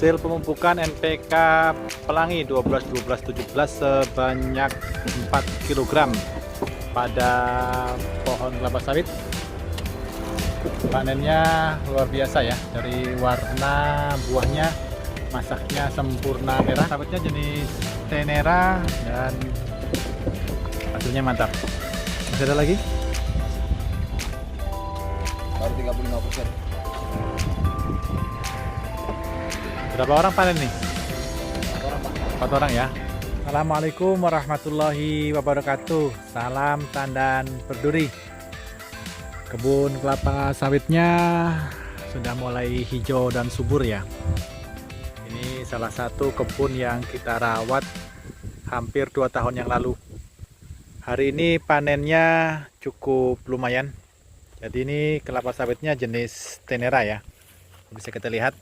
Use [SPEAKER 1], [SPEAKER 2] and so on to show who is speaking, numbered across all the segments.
[SPEAKER 1] Hasil pemupukan NPK Pelangi 12 12 17 sebanyak 4 kg pada pohon kelapa sawit. Panennya luar biasa ya, dari warna buahnya, masaknya sempurna merah, sawitnya jenis Tenera dan hasilnya mantap. Masih ada lagi?
[SPEAKER 2] Baru 35%.
[SPEAKER 1] Berapa orang panen nih?
[SPEAKER 2] 4 orang, Pak.
[SPEAKER 1] 4 orang ya. Assalamualaikum warahmatullahi wabarakatuh. Salam tandan berduri. Kebun kelapa sawitnya sudah mulai hijau dan subur ya. Ini salah satu kebun yang kita rawat hampir 2 tahun yang lalu. Hari ini panennya cukup lumayan. Jadi ini kelapa sawitnya jenis Tenera ya. Bisa kita lihat.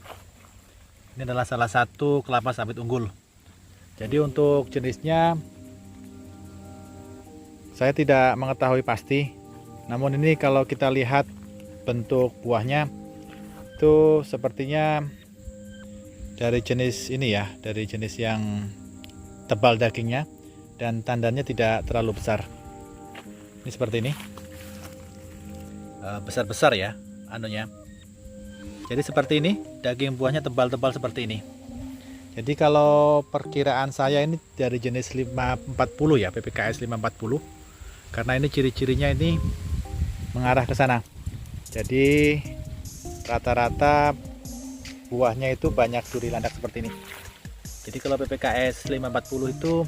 [SPEAKER 1] Ini adalah salah satu kelapa sawit unggul. Jadi untuk jenisnya saya tidak mengetahui pasti. Namun ini kalau kita lihat bentuk buahnya itu sepertinya dari jenis ini ya, dari jenis yang tebal dagingnya dan tandannya tidak terlalu besar. Ini seperti ini. Besar-besar ya anunya. Jadi seperti ini, daging buahnya tebal-tebal seperti ini. Jadi kalau perkiraan saya ini dari jenis 540 ya, PPKS 540. Karena ini ciri-cirinya ini mengarah ke sana. Jadi rata-rata buahnya itu banyak duri landak seperti ini. Jadi kalau PPKS 540 itu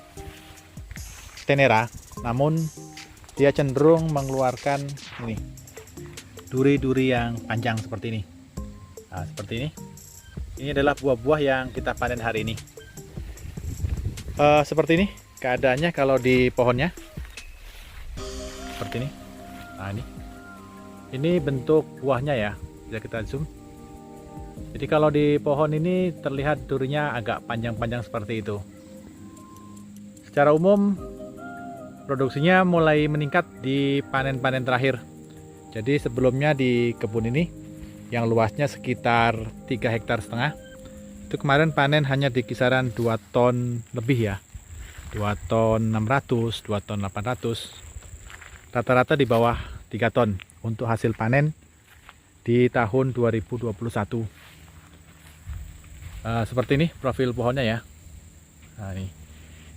[SPEAKER 1] Tenera, namun dia cenderung mengeluarkan ini duri-duri yang panjang seperti ini. Nah, seperti ini. Ini adalah buah-buah yang kita panen hari ini. Seperti ini keadaannya kalau di pohonnya. Seperti ini. Nah, ini bentuk buahnya ya. Bisa kita zoom. Jadi kalau di pohon ini terlihat durinya agak panjang-panjang seperti itu. Secara umum produksinya mulai meningkat di panen-panen terakhir. Jadi sebelumnya di kebun ini yang luasnya sekitar 3,5 hektar, itu kemarin panen hanya di kisaran 2 ton lebih ya, 2 ton 600, 2 ton 800, rata-rata di bawah 3 ton untuk hasil panen di tahun 2021. Seperti ini profil pohonnya ya. Nah,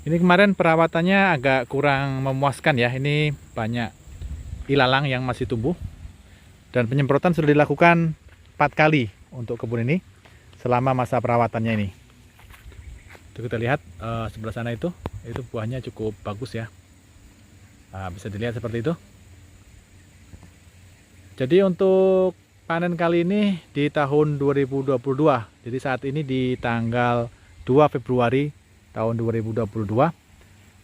[SPEAKER 1] ini kemarin perawatannya agak kurang memuaskan ya, ini banyak ilalang yang masih tumbuh dan penyemprotan sudah dilakukan 4 kali untuk kebun ini selama masa perawatannya ini. Itu kita lihat sebelah sana itu buahnya cukup bagus ya. Nah, bisa dilihat seperti itu. Jadi untuk panen kali ini di tahun 2022. Jadi saat ini di tanggal 2 Februari tahun 2022.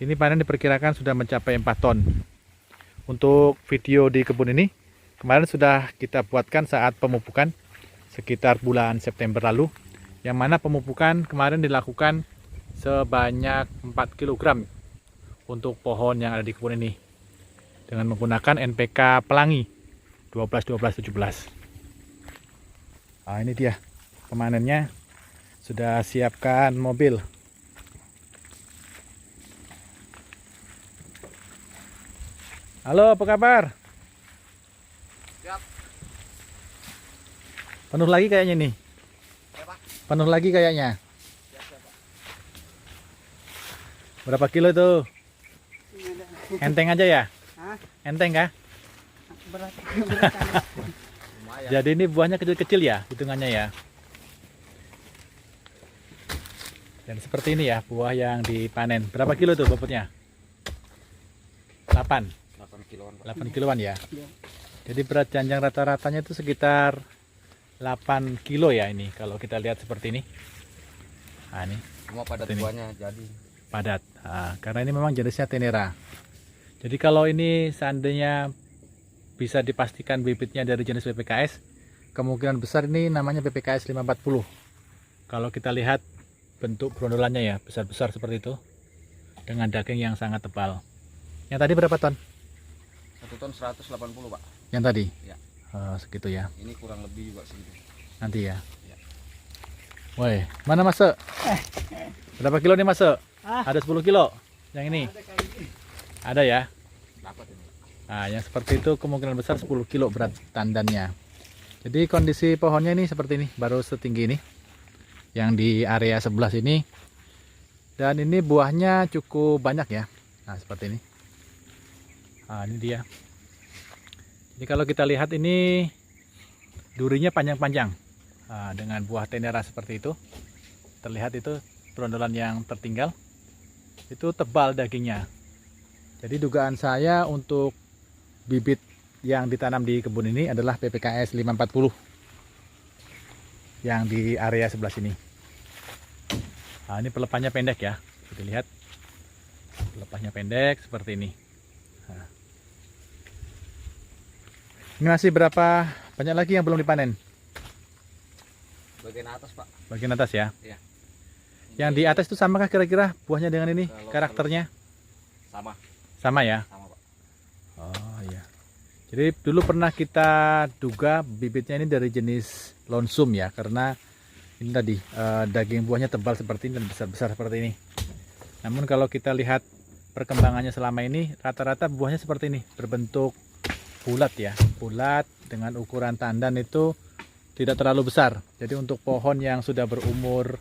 [SPEAKER 1] Ini panen diperkirakan sudah mencapai 4 ton. Untuk video di kebun ini kemarin sudah kita buatkan saat pemupukan sekitar bulan September lalu, yang mana pemupukan kemarin dilakukan sebanyak 4 kg untuk pohon yang ada di kebun ini dengan menggunakan NPK Pelangi 12 12 17. Nah, ini dia pemanennya, sudah siapkan mobil. Halo, apa kabar? Penuh lagi kayaknya nih. Penuh lagi kayaknya. Berapa kilo tuh? Enteng aja ya? Enteng kah?
[SPEAKER 3] Berat.
[SPEAKER 1] Jadi ini buahnya kecil-kecil ya, hitungannya ya. Dan seperti ini ya buah yang dipanen. Berapa kilo tuh bobotnya? 8
[SPEAKER 2] kiloan, Pak.
[SPEAKER 1] 8 kiloan ya. Jadi berat janjang rata-ratanya itu sekitar 8 kilo ya ini kalau kita lihat seperti ini. Nah, ini
[SPEAKER 2] Semua padat
[SPEAKER 1] ini.
[SPEAKER 2] buahnya jadi
[SPEAKER 1] Padat. Nah, karena ini memang jenisnya Tenera. Jadi kalau ini seandainya bisa dipastikan bibitnya dari jenis PPKS, kemungkinan besar ini namanya PPKS 540. Kalau kita lihat bentuk grondolannya ya, besar-besar seperti itu dengan daging yang sangat tebal. Yang tadi berapa ton?
[SPEAKER 2] 1 ton 180, Pak.
[SPEAKER 1] Yang tadi?
[SPEAKER 2] Ya.
[SPEAKER 1] Segitu ya.
[SPEAKER 2] Ini kurang lebih juga segitu.
[SPEAKER 1] Nanti ya.
[SPEAKER 2] Ya.
[SPEAKER 1] Woi, mana masuk? Berapa kilo nih masuk?
[SPEAKER 3] Ah.
[SPEAKER 1] Ada 10 kilo. Yang ini ada ya.
[SPEAKER 2] Dapat ini.
[SPEAKER 1] Nah, yang seperti itu kemungkinan besar 10 kilo berat tandannya. Jadi kondisi pohonnya ini seperti ini, baru setinggi ini. Yang di area sebelah sini. Dan ini buahnya cukup banyak ya. Nah, seperti ini. Nah, ini dia. Jadi kalau kita lihat ini durinya panjang-panjang. Nah, dengan buah tenera seperti itu. Terlihat itu perondolan yang tertinggal. Itu tebal dagingnya. Jadi dugaan saya untuk bibit yang ditanam di kebun ini adalah PPKS 540 yang di area sebelah sini. Nah, ini pelepannya pendek ya, kita lihat pelepahnya pendek seperti ini. Nah. Ini masih berapa banyak lagi yang belum dipanen?
[SPEAKER 2] Bagian atas, Pak.
[SPEAKER 1] Bagian atas ya.
[SPEAKER 2] Iya.
[SPEAKER 1] Yang di atas itu samakah kira-kira buahnya dengan ini?
[SPEAKER 2] Kalau-
[SPEAKER 1] Karakternya
[SPEAKER 2] Sama,
[SPEAKER 1] sama ya.
[SPEAKER 2] sama, Pak.
[SPEAKER 1] Oh iya. Jadi dulu pernah kita duga bibitnya ini dari jenis lonsum ya, karena ini tadi daging buahnya tebal seperti ini dan besar-besar seperti ini. Namun kalau kita lihat perkembangannya selama ini, rata-rata buahnya seperti ini, berbentuk bulat ya, bulat dengan ukuran tandan itu tidak terlalu besar. Jadi untuk pohon yang sudah berumur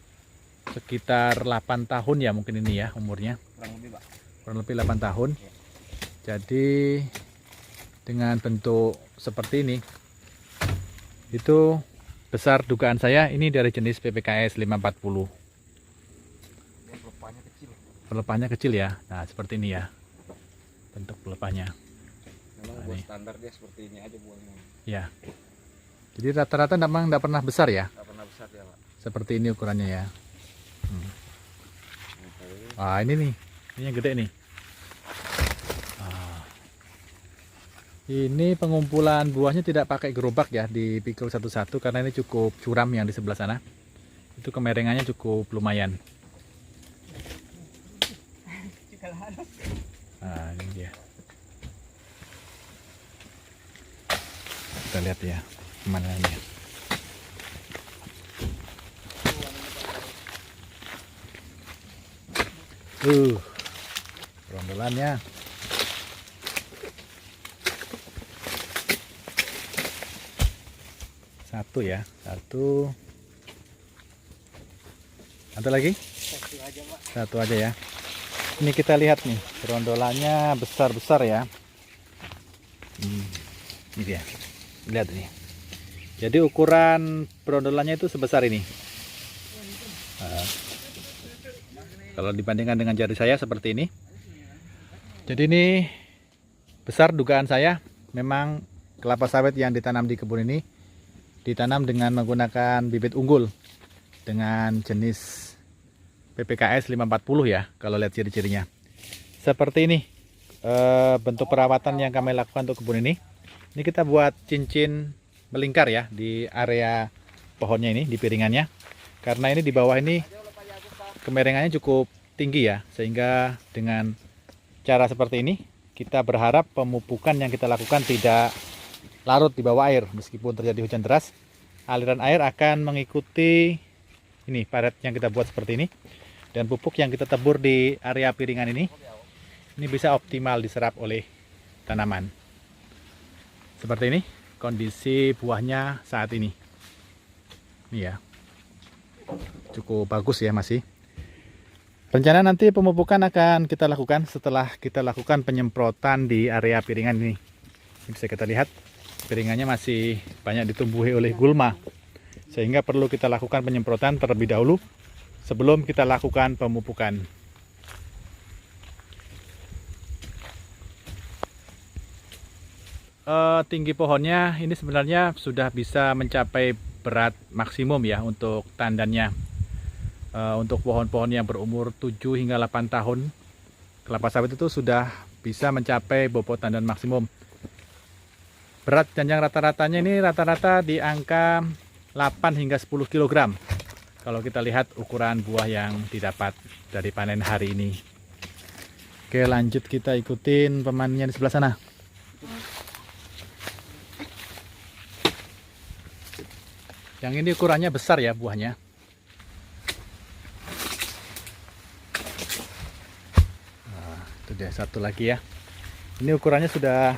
[SPEAKER 1] sekitar 8 tahun ya mungkin ini ya umurnya.
[SPEAKER 2] Kurang lebih, Pak.
[SPEAKER 1] Kurang lebih 8 tahun. Jadi dengan bentuk seperti ini itu besar dugaan saya ini dari jenis PPKS 540.
[SPEAKER 2] Dia pelepahnya kecil.
[SPEAKER 1] Pelepahnya kecil ya. Nah, seperti ini ya. Bentuk pelepahnya.
[SPEAKER 2] Memang
[SPEAKER 1] Nah,
[SPEAKER 2] buah
[SPEAKER 1] ini.
[SPEAKER 2] standar dia seperti ini aja buahnya.
[SPEAKER 1] Ya. Jadi rata-rata memang tidak pernah besar ya.
[SPEAKER 2] Nggak pernah besar dia, Pak.
[SPEAKER 1] Seperti ini ukurannya ya.
[SPEAKER 2] Oke.
[SPEAKER 1] Wah, ini nih. Ini yang gede nih. Ah. Ini pengumpulan buahnya tidak pakai gerobak ya, dipikul satu-satu karena ini cukup curam yang di sebelah sana. Itu kemerengannya cukup lumayan. Nah, ini dia. Kita lihat ya, kemana ini. Rondolannya. Satu ya, satu. Ada lagi?
[SPEAKER 3] Satu aja, Pak.
[SPEAKER 1] Satu aja ya. Ini kita lihat nih, rondolannya besar-besar ya. Ini dia. Lihat ini. Jadi ukuran perondolannya itu sebesar ini. Nah, kalau dibandingkan dengan jari saya seperti ini. Jadi ini besar dugaan saya. Memang kelapa sawit yang ditanam di kebun ini ditanam dengan menggunakan bibit unggul dengan jenis PPKS 540 ya, kalau lihat ciri-cirinya. Seperti ini bentuk perawatan yang kami lakukan untuk kebun ini. Ini kita buat cincin melingkar ya di area pohonnya ini, di piringannya. Karena ini di bawah ini kemerengannya cukup tinggi ya, sehingga dengan cara seperti ini kita berharap pemupukan yang kita lakukan tidak larut di bawah air. Meskipun terjadi hujan deras, aliran air akan mengikuti ini paret yang kita buat seperti ini, dan pupuk yang kita tabur di area piringan ini bisa optimal diserap oleh tanaman. Seperti ini kondisi buahnya saat ini. Ini ya, cukup bagus ya masih. Rencana nanti pemupukan akan kita lakukan setelah kita lakukan penyemprotan di area piringan ini. Ini bisa kita lihat piringannya masih banyak ditumbuhi oleh gulma, sehingga perlu kita lakukan penyemprotan terlebih dahulu sebelum kita lakukan pemupukan. Tinggi pohonnya ini sebenarnya sudah bisa mencapai berat maksimum ya untuk tandannya. Untuk pohon-pohon yang berumur 7 hingga 8 tahun kelapa sawit itu sudah bisa mencapai bobot tandan maksimum. Berat janjang rata-ratanya ini rata-rata di angka 8 hingga 10 kg. Kalau kita lihat ukuran buah yang didapat dari panen hari ini. Oke, lanjut kita ikutin pemanennya di sebelah sana. Yang ini ukurannya besar ya buahnya. Udah satu lagi ya. Ini ukurannya sudah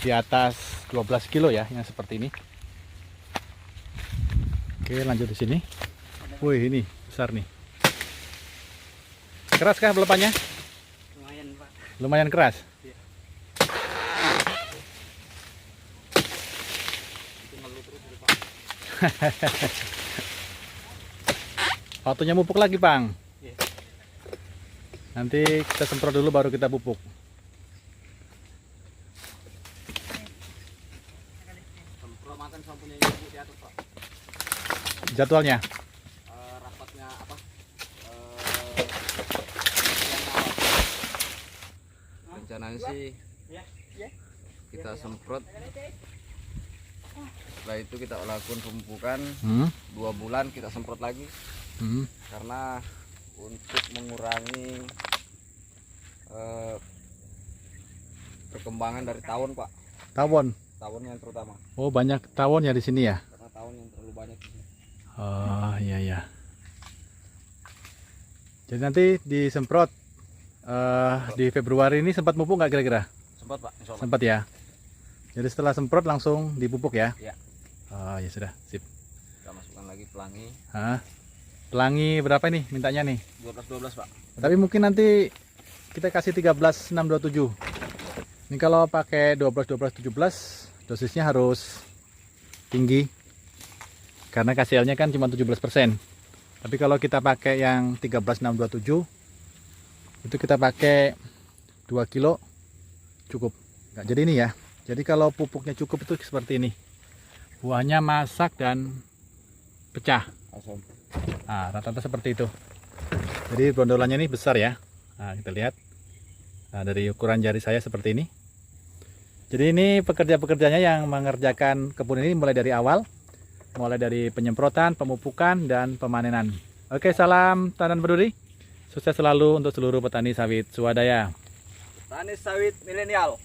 [SPEAKER 1] di atas 12 kilo ya, yang seperti ini. Oke, lanjut di sini. Wih, ini besar nih. Keras kah pelepannya?
[SPEAKER 3] Lumayan, Pak.
[SPEAKER 1] Lumayan keras.
[SPEAKER 3] Iya.
[SPEAKER 2] Itu ngeluh terus itu, Pak.
[SPEAKER 1] Waktunya pupuk lagi, Bang.
[SPEAKER 3] Iya.
[SPEAKER 1] Nanti kita semprot dulu baru kita pupuk.
[SPEAKER 2] Semprot makan sampunya ibu di atas, Pak.
[SPEAKER 1] Jadwalnya.
[SPEAKER 2] Rapatnya apa? Rencananya sih kita semprot. Setelah itu kita lakukan pemupukan 2 bulan kita semprot lagi karena untuk mengurangi perkembangan dari tawon, Pak. Tawonnya yang terutama
[SPEAKER 1] Oh, banyak tawon ya di sini ya.
[SPEAKER 2] karena tawon yang terlalu banyak di sini.
[SPEAKER 1] Oh, iya ya. Jadi nanti disemprot di Februari ini sempat pupuk nggak kira-kira?
[SPEAKER 2] Sempat, Pak, insya Allah.
[SPEAKER 1] Sempat ya. Jadi setelah semprot langsung dipupuk ya?
[SPEAKER 2] Iya.
[SPEAKER 1] Oh, ya sudah, sip.
[SPEAKER 2] Kita masukkan lagi pelangi
[SPEAKER 1] Hah? Pelangi berapa nih mintanya nih?
[SPEAKER 2] 12, Pak.
[SPEAKER 1] Tapi mungkin nanti kita kasih 13,627. Ini kalau pakai 12, 17 dosisnya harus tinggi. Karena KCL-nya kan cuma 17%. Tapi kalau kita pakai yang 13,627 itu kita pakai 2 kilo cukup. Nggak, jadi ini ya. Jadi kalau pupuknya cukup itu seperti ini. Buahnya masak dan pecah.
[SPEAKER 2] Asam.
[SPEAKER 1] Nah, rata-rata seperti itu. Jadi bondolannya ini besar ya. Nah, kita lihat. Nah, dari ukuran jari saya seperti ini. Jadi ini pekerja-pekerjanya yang mengerjakan kebun ini mulai dari awal. Mulai dari penyemprotan, pemupukan, dan pemanenan. Oke, salam tanam peduli. Sukses selalu untuk seluruh petani sawit swadaya.
[SPEAKER 2] Tani sawit milenial.